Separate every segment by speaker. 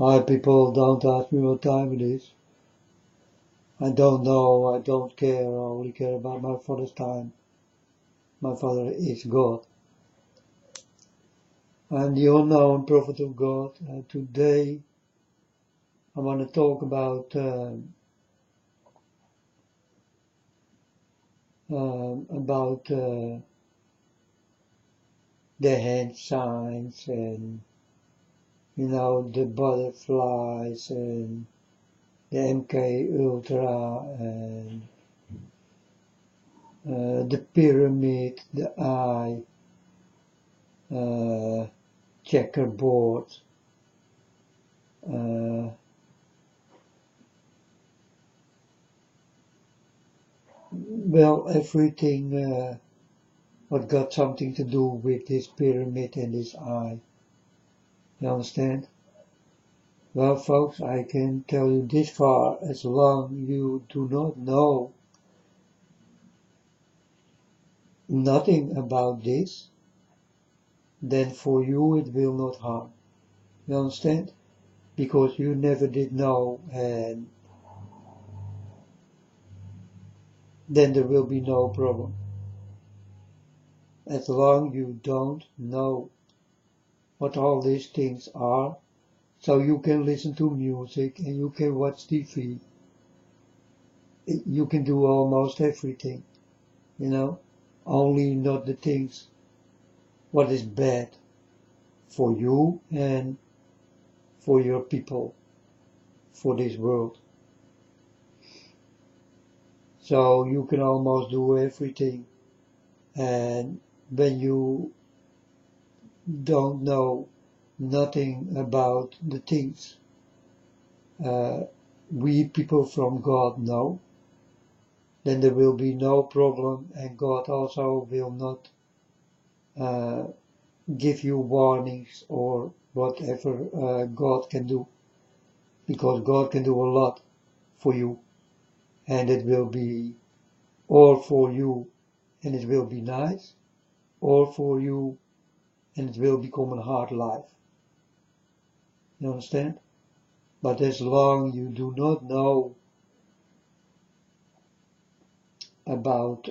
Speaker 1: Hi people, don't ask me what time it is. I don't know, I don't care, I only care about my Father's time. My Father is God. I'm the unknown prophet of God, and today I want to talk about the hand signs and the butterflies and the MK Ultra and the pyramid, the eye, checkerboard, everything what got something to do with this pyramid and this eye. You understand? Well, folks, I can tell you this far: as long you do not know nothing about this, then for you it will not harm. You understand? Because you never did know, and then there will be no problem. As long you don't know what all these things are, so you can listen to music and you can watch TV. You can do almost everything, only not the things what is bad for you and for your people, for this world. So you can almost do everything, and when you don't know nothing about the things we people from God know, then there will be no problem, and God also will not give you warnings or whatever God can do, because God can do a lot for you, and it will be all for you, and it will be nice, all for you, and it will become a hard life. You understand? But as long you do not know about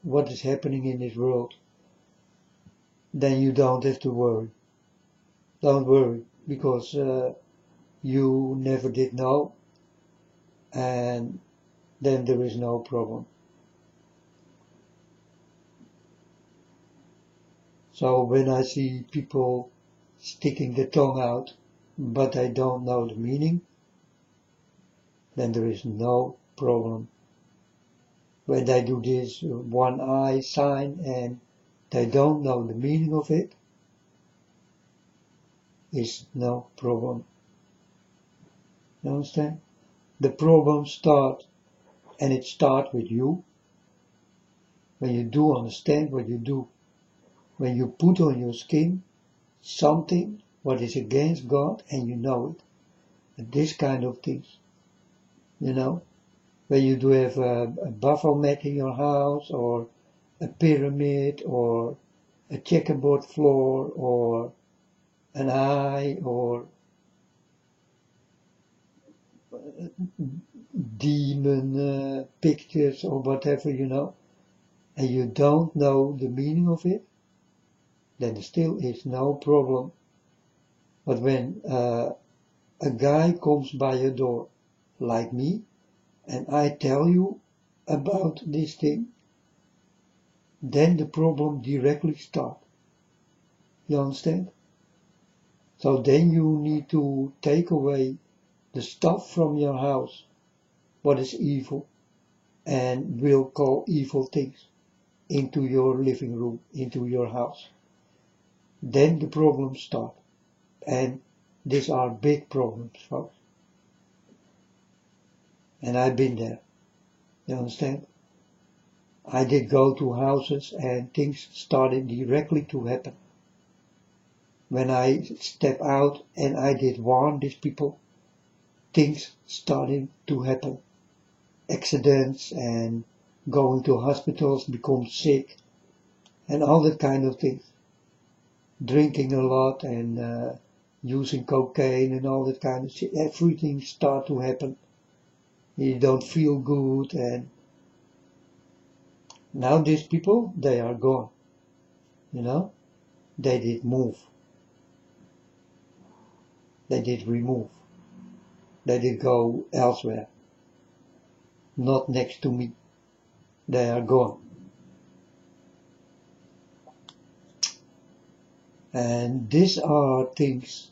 Speaker 1: what is happening in this world, then you don't have to worry. Don't worry, because you never did know, and then there is no problem. So when I see people sticking their tongue out, but they don't know the meaning, then there is no problem. When they do this one eye sign and they don't know the meaning of it, is no problem. You understand? The problems start, and it starts with you, when you do understand what you do. When you put on your skin something what is against God and you know it. And this kind of things, when you do have a Baphomet in your house, or a pyramid, or a checkerboard floor, or an eye, or demon pictures, or whatever, and you don't know the meaning of it, then there still is no problem. But when a guy comes by your door, like me, and I tell you about this thing, then the problem directly starts. You understand? So then you need to take away the stuff from your house, what is evil, and will call evil things into your living room, into your house. Then the problems start. And these are big problems, folks. And I've been there. You understand? I did go to houses and things started directly to happen. When I step out and I did warn these people, things started to happen. Accidents and going to hospitals, become sick, and all that kind of things. Drinking a lot and using cocaine and all that kind of shit. Everything start to happen. You don't feel good, and now these people, they are gone. You know, they did move. They did remove. They did go elsewhere. Not next to me. They are gone. And these are things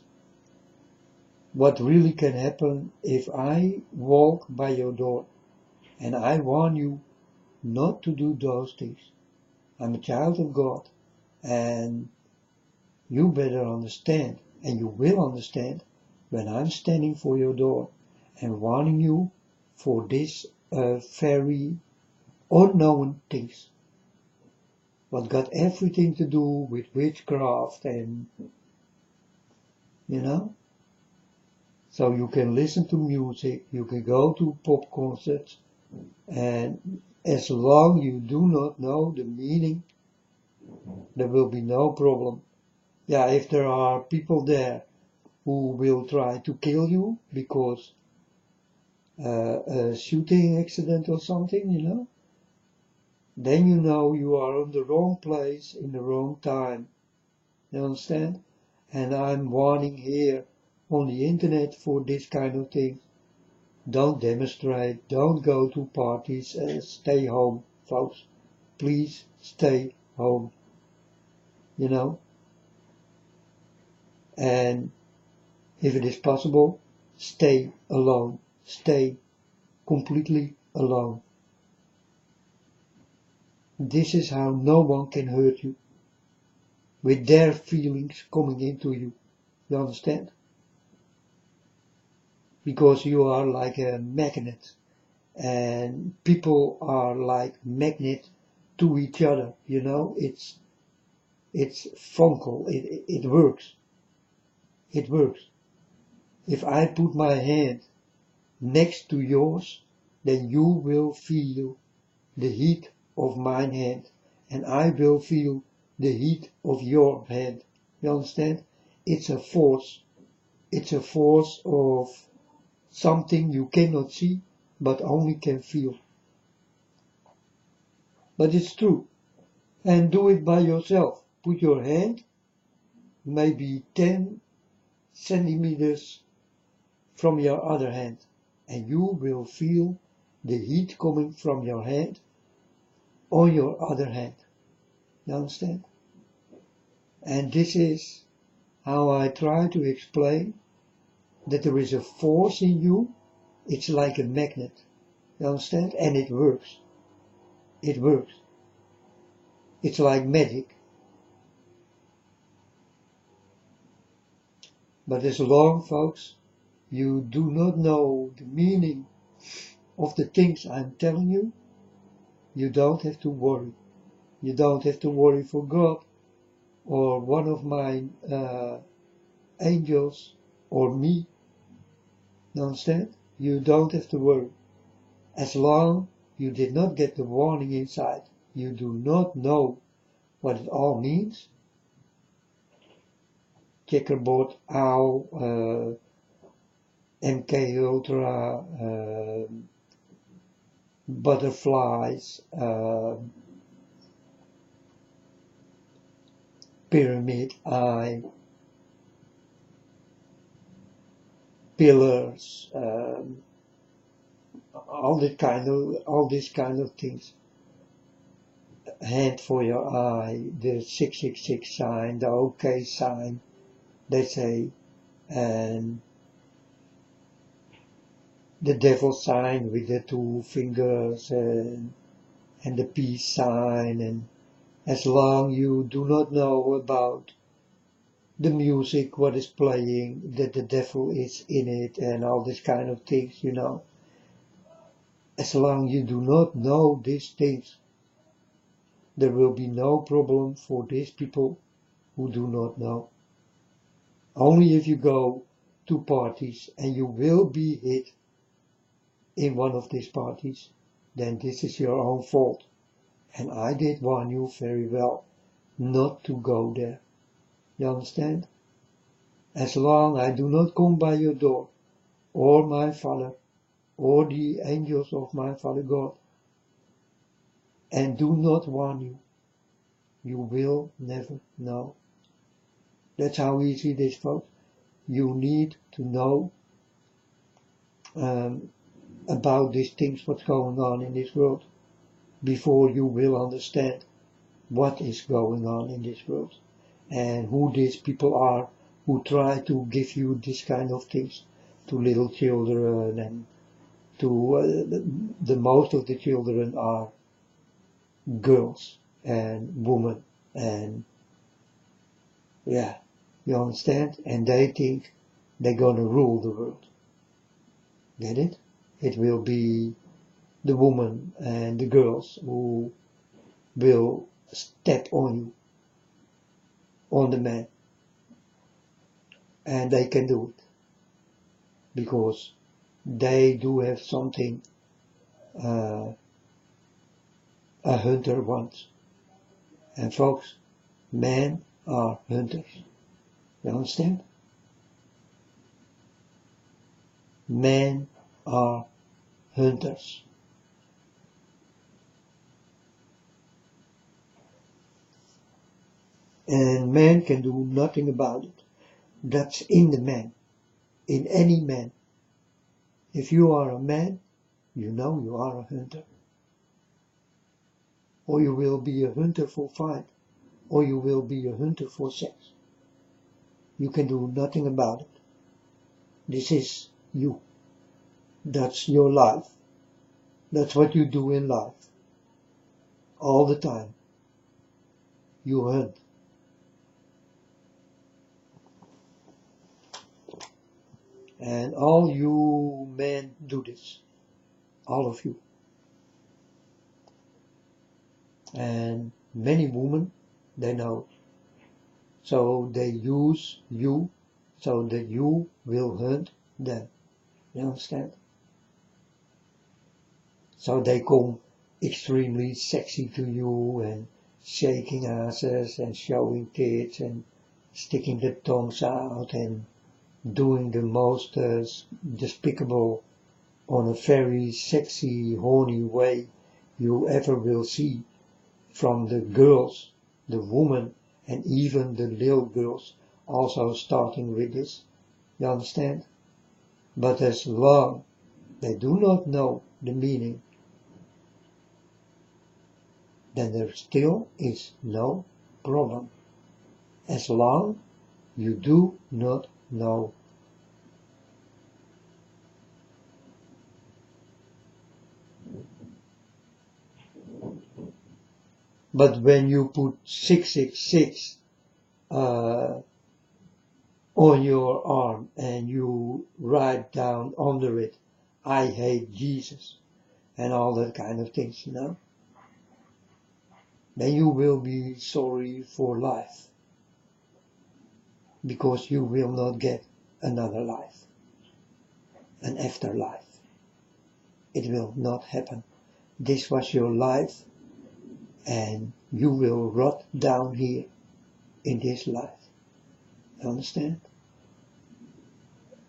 Speaker 1: what really can happen if I walk by your door and I warn you not to do those things. I'm a child of God, and you better understand, and you will understand when I'm standing for your door and warning you for these very unknown things. What got everything to do with witchcraft and, you know. So you can listen to music, you can go to pop concerts, and as long you do not know the meaning, there will be no problem. Yeah, if there are people there who will try to kill you because a shooting accident or something, you know, then you know you are in the wrong place in the wrong time. You understand? And I'm warning here on the internet for this kind of thing. Don't demonstrate, don't go to parties, stay home, folks. Please stay home, you know. And if it is possible, stay alone. Stay completely alone. This is how no one can hurt you with their feelings coming into you. You understand? Because you are like a magnet, and people are like magnet to each other, you know. It's fungal. It works. It works. If I put my hand next to yours, then you will feel the heat of my hand, and I will feel the heat of your hand. You understand? It's a force. It's a force of something you cannot see, but only can feel. But it's true. And do it by yourself. Put your hand maybe 10 centimeters from your other hand, and you will feel the heat coming from your hand on your other hand. You understand? And this is how I try to explain that there is a force in you. It's like a magnet. You understand? And it works. It works. It's like magic. But as long, folks, you do not know the meaning of the things I'm telling you, you don't have to worry. You don't have to worry for God or one of my angels or me. You understand? You don't have to worry. As long you did not get the warning inside, you do not know what it all means. Checkerboard, OWL, MK Ultra, butterflies, pyramid eye, pillars, all these kind of things. Hand for your eye, the 666 sign, the OK sign, they say, and the devil sign with the 2 fingers, and the peace sign. And as long you do not know about the music, what is playing, that the devil is in it, and all these kind of things, you know, as long you do not know these things, there will be no problem for these people who do not know. Only if you go to parties and you will be hit in one of these parties, then this is your own fault. And I did warn you very well not to go there. You understand? As long I do not come by your door, or my Father, or the angels of my Father God, and do not warn you, you will never know. That's how easy it is, folks. You need to know about these things, what's going on in this world, before you will understand what is going on in this world, and who these people are who try to give you this kind of things to little children, and to the most of the children are girls and women, and yeah, you understand? And they think they're gonna rule the world. Get it? It will be the woman and the girls who will step on you, on the man, and they can do it because they do have something a hunter wants. And folks, men are hunters. You understand? Men are hunters. And man can do nothing about it. That's in the man, in any man. If you are a man, you know you are a hunter. Or you will be a hunter for fight, or you will be a hunter for sex. You can do nothing about it. This is you. That's your life. That's what you do in life. All the time. You hunt. And all you men do this. All of you. And many women, they know. So they use you so that you will hunt them. You understand? So they come extremely sexy to you and shaking asses and showing tits and sticking their tongues out and doing the most despicable on a very sexy, horny way you ever will see from the girls, the women, and even the little girls also starting with this. You understand? But as long they do not know the meaning, then there still is no problem. As long you do not know. But when you put 666 on your arm and you write down under it, I hate Jesus, and all that kind of things, you know, then you will be sorry for life, because you will not get another life, an afterlife. It will not happen. This was your life, and you will rot down here in this life. You understand?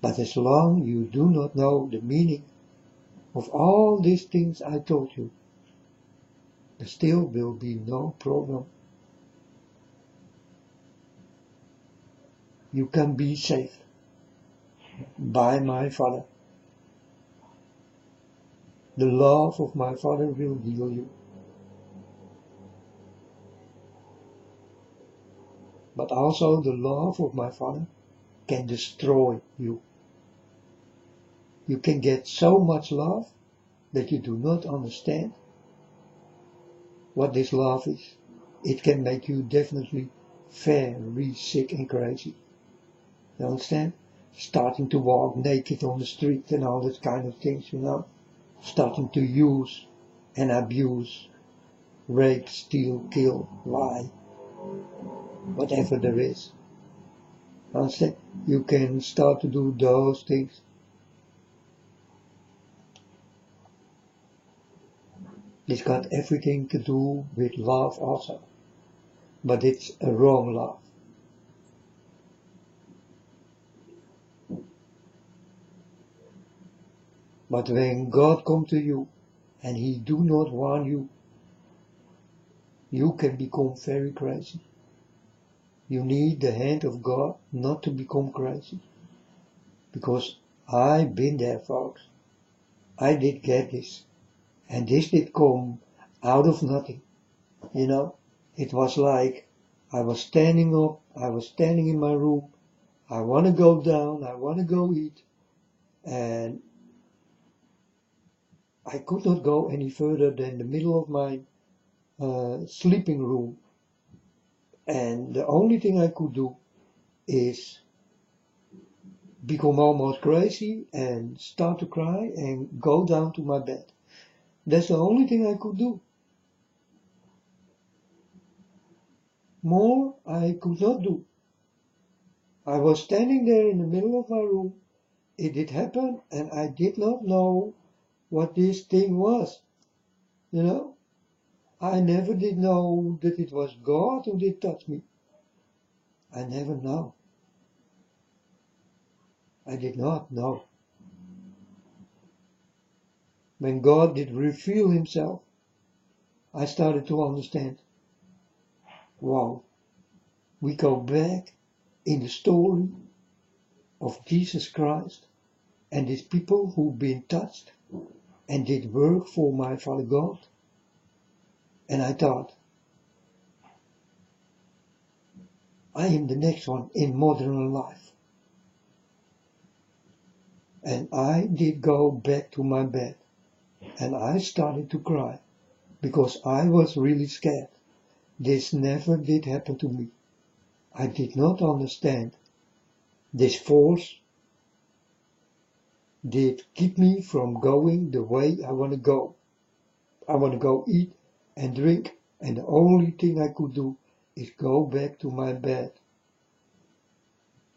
Speaker 1: But as long you do not know the meaning of all these things I told you, there still will be no problem. You can be saved by my Father. The love of my Father will heal you. But also the love of my Father can destroy you. You can get so much love that you do not understand what this love is. It can make you definitely very sick and crazy. You understand? Starting to walk naked on the street and all that kind of things, you know. Starting to use and abuse, rape, steal, kill, lie, whatever there is. Understand? You can start to do those things. It's got everything to do with love also. But it's a wrong love. But when God comes to you and He do not warn you, you can become very crazy. You need the hand of God not to become crazy. Because I've been there, folks. I did get this. And this did come out of nothing. You know, it was like I was standing up, I was standing in my room, I want to go down, I want to go eat, and I could not go any further than the middle of my sleeping room. And the only thing I could do is become almost crazy and start to cry and go down to my bed. That's the only thing I could do. More I could not do. I was standing there in the middle of my room. It did happen and I did not know what this thing was. You know, I never did know that it was God who did touch me. I never know. I did not know. When God did reveal Himself, I started to understand. Wow, we go back in the story of Jesus Christ and His people who've been touched and did work for my Father God. And I thought, I am the next one in modern life. And I did go back to my bed and I started to cry because I was really scared. This never did happen to me. I did not understand. This force did keep me from going the way I want to go. I want to go eat and drink, and the only thing I could do is go back to my bed,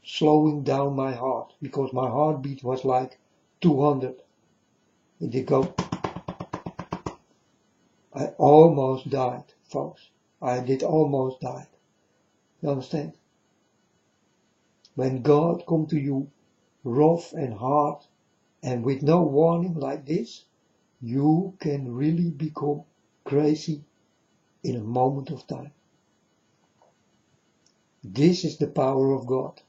Speaker 1: slowing down my heart, because my heartbeat was like 200. It did go. I almost died, folks. I did almost die. You understand? When God comes to you rough and hard and with no warning like this, you can really become crazy in a moment of time. This is the power of God.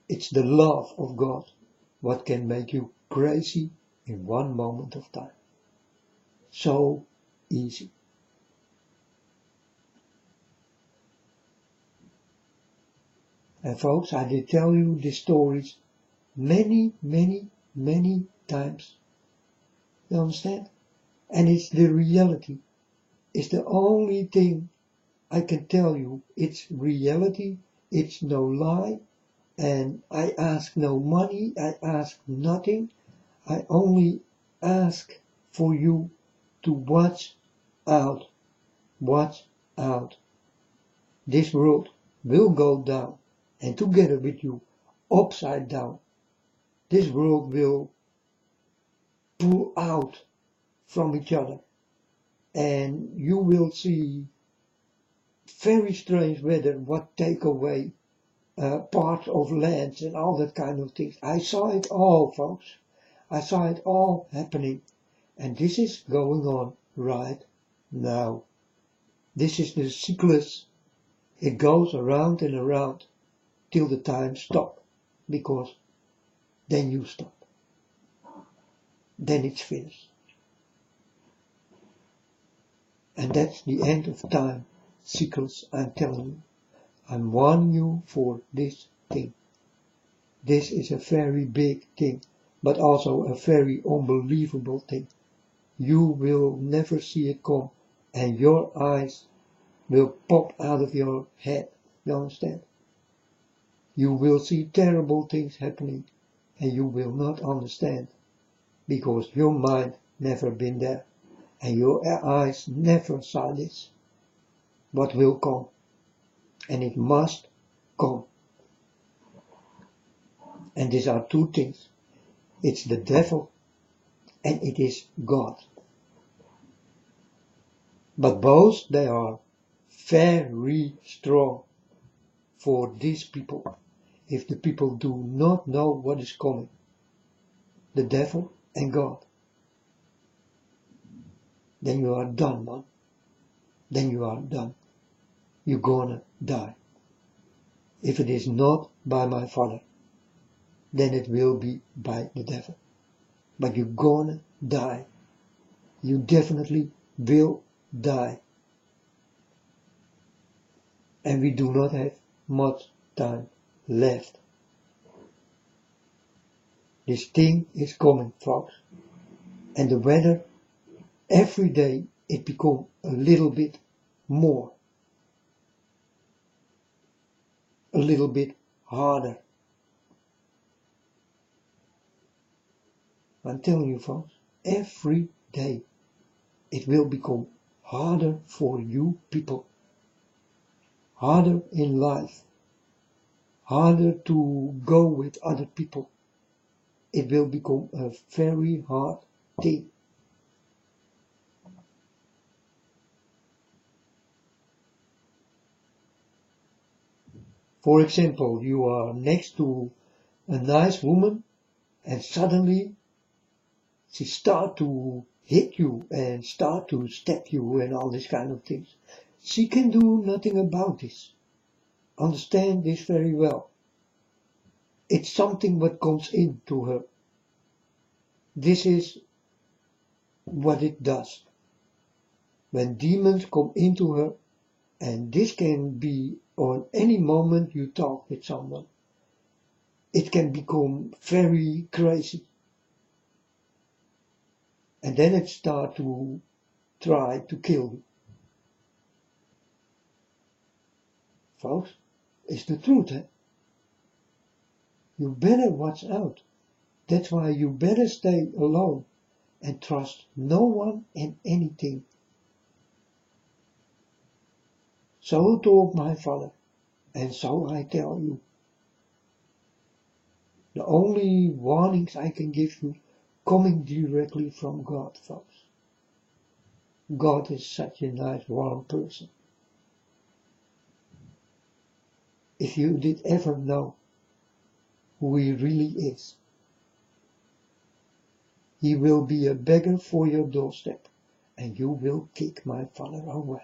Speaker 1: It's the love of God what can make you crazy in one moment of time. So easy. And folks, I did tell you these stories many times. You understand? And it's the reality. It's the only thing I can tell you. It's reality. It's no lie. And I ask no money. I ask nothing. I only ask for you to watch out. Watch out. This world will go down. And together with you, upside down. This world will pull out from each other. And you will see very strange weather, what take away parts of lands and all that kind of things. I saw it all, folks. I saw it all happening. And this is going on right now. This is the cyclus. It goes around and around till the time stops. Because then you stop. Then it's finished. And that's the end of time cycles, I'm telling you. I'm warning you for this thing. This is a very big thing, but also a very unbelievable thing. You will never see it come, and your eyes will pop out of your head. You understand? You will see terrible things happening, and you will not understand, because your mind never been there, and your eyes never saw this. What will come? And it must come. And these are two things. It's the devil and it is God. But both, they are very strong for these people. If the people do not know what is coming, the devil and God, then you are done, man. Then you are done. You're gonna die. If it is not by my Father, then it will be by the devil. But you're gonna die. You definitely will die. And we do not have much time left. This thing is coming, folks. And the weather, every day it becomes a little bit more. A little bit harder. I'm telling you, folks, every day it will become harder for you people. Harder in life. Harder to go with other people. It will become a very hard thing. For example, you are next to a nice woman and suddenly she start to hit you and start to stab you and all these kind of things. She can do nothing about this. Understand this very well. It's something that comes into her. This is what it does. When demons come into her, and this can be on any moment you talk with someone, it can become very crazy. And then it starts to try to kill you. Folks, it's the truth, eh? You better watch out. That's why you better stay alone and trust no one and anything. So told my Father, and so I tell you. The only warnings I can give you coming directly from God, folks. God is such a nice, warm person. If you did ever know who He really is, He will be a beggar for your doorstep, and you will kick my Father away.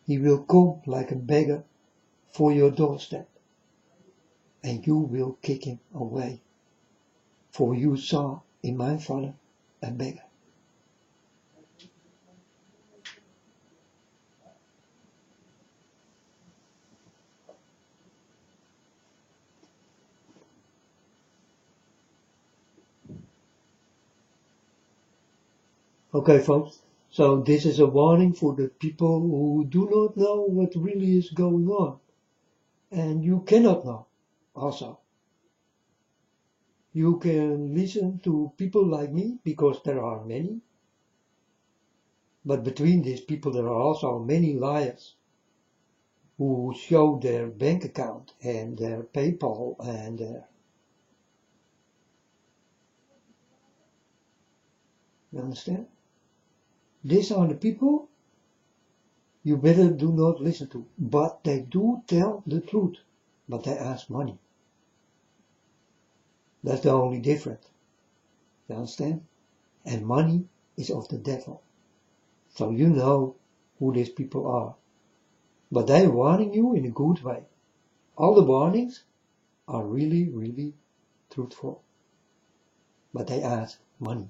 Speaker 1: He will come like a beggar for your doorstep, and you will kick him away. For you saw in my Father a beggar. Okay, folks, so this is a warning for the people who do not know what really is going on. And you cannot know also. You can listen to people like me, because there are many. But between these people there are also many liars who show their bank account and their PayPal and their... You understand? These are the people you better do not listen to. But they do tell the truth. But they ask money. That's the only difference. You understand? And money is of the devil. So you know who these people are. But they are warning you in a good way. All the warnings are really, really truthful. But they ask money.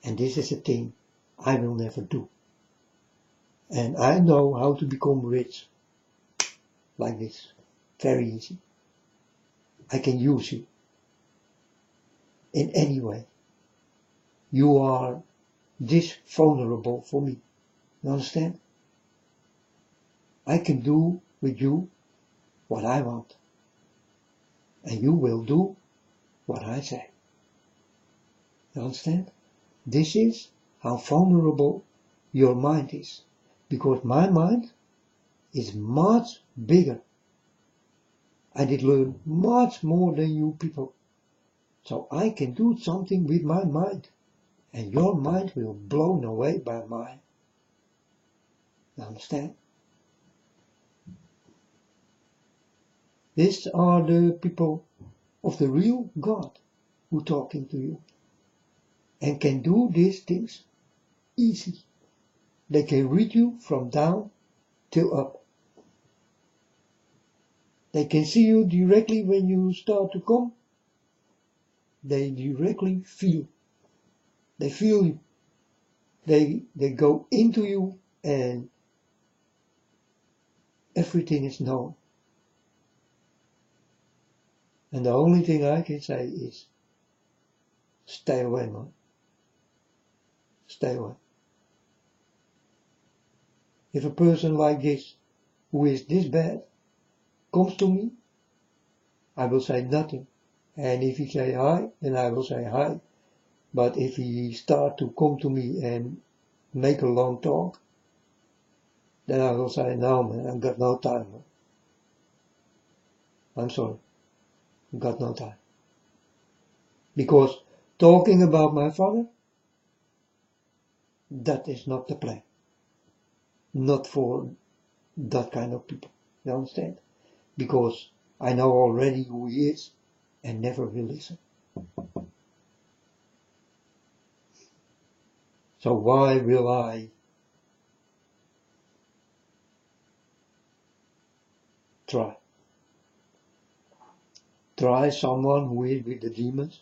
Speaker 1: And this is a thing I will never do. And I know how to become rich. Like this. Very easy. I can use you. In any way. You are this vulnerable for me. You understand? I can do with you what I want. And you will do what I say. You understand? This is how vulnerable your mind is. Because my mind is much bigger. I did learn much more than you people. So I can do something with my mind. And your mind will be blown away by mine. You understand? These are the people of the real God who talking to you and can do these things easy. They can read you from down till up. They can see you directly when you start to come. They directly feel. They feel you. They go into you and everything is known. And the only thing I can say is, stay away, man. Stay away. If a person like this, who is this bad, comes to me, I will say nothing. And if he say hi, then I will say hi. But if he start to come to me and make a long talk, then I will say, no man, I've got no time, man. I'm sorry. I've got no time. Because talking about my father, that is not the plan. Not for that kind of people. You understand? Because I know already who he is and never will listen. So why will I try? Try someone who is with the demons,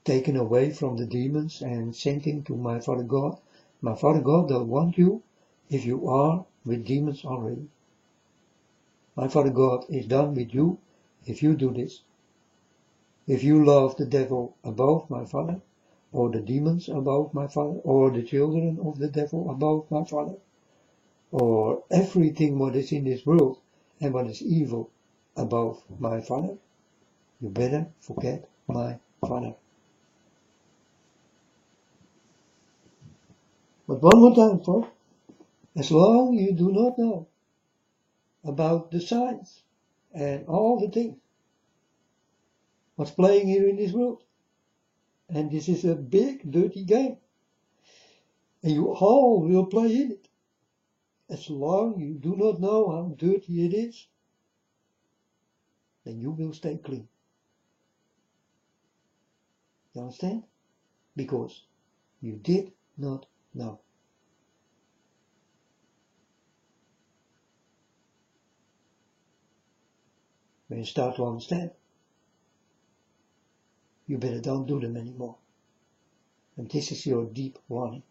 Speaker 1: taken away from the demons and sent him to my Father God. My Father God don't want you if you are with demons already. My Father God is done with you if you do this. If you love the devil above my Father, or the demons above my Father, or the children of the devil above my Father, or everything what is in this world and what is evil above my Father, you better forget my Father. But one more time, folks, as long you do not know about the signs and all the things what's playing here in this world, and this is a big dirty game, and you all will play in it. As long you do not know how dirty it is, then you will stay clean. You understand? Because you did not know. When you start to understand, you better don't do them anymore. And this is your deep warning.